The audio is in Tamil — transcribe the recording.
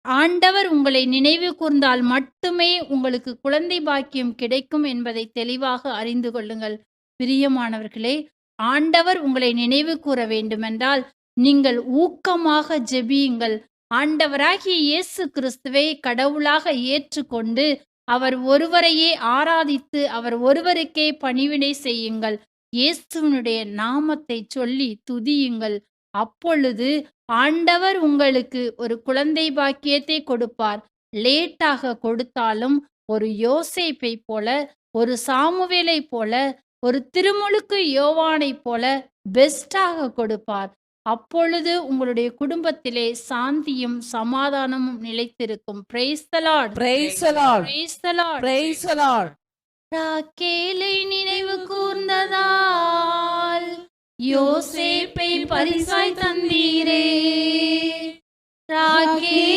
ஆண்டவர் உங்களை நினைவு கூர்ந்தால் மட்டுமே உங்களுக்கு குழந்தை பாக்கியம் கிடைக்கும் என்பதை தெளிவாக அறிந்து கொள்ளுங்கள். பிரியமானவர்களே, ஆண்டவர் உங்களை நினைவு கூர வேண்டுமென்றால், நீங்கள் ஊக்கமாக ஜெபியுங்கள். ஆண்டவராகிய இயேசு கிறிஸ்துவை கடவுளாக ஏற்றுக்கொண்டு, அவர் ஒருவரையே ஆராதித்து, அவர் ஒருவருக்கே பணிவிடை செய்யுங்கள். இயேசுவினுடைய நாமத்தை சொல்லி துதியுங்கள். அப்பொழுது ஆண்டவர் உங்களுக்கு ஒரு குழந்தை பாக்கியத்தை கொடுப்பார். லேட்டாக கொடுத்தாலும் ஒரு யோசேப்பைப் போல, ஒரு சாமுவேலைப் போல, ஒரு திருமுழுக்கு யோவானைப் போல பெஸ்ட்டாக கொடுப்பார். அப்பொழுது உங்களுடைய குடும்பத்திலே சாந்தியும், சமாதானமும் நிலைத்திருக்கும். Praise the Lord. Praise the Lord. Praise the Lord. Praise the Lord. ராக்கேலை நினைவு கூர்ந்ததால் யோசேப்பை பரிசாய் தந்தீரே. ராக்கேல்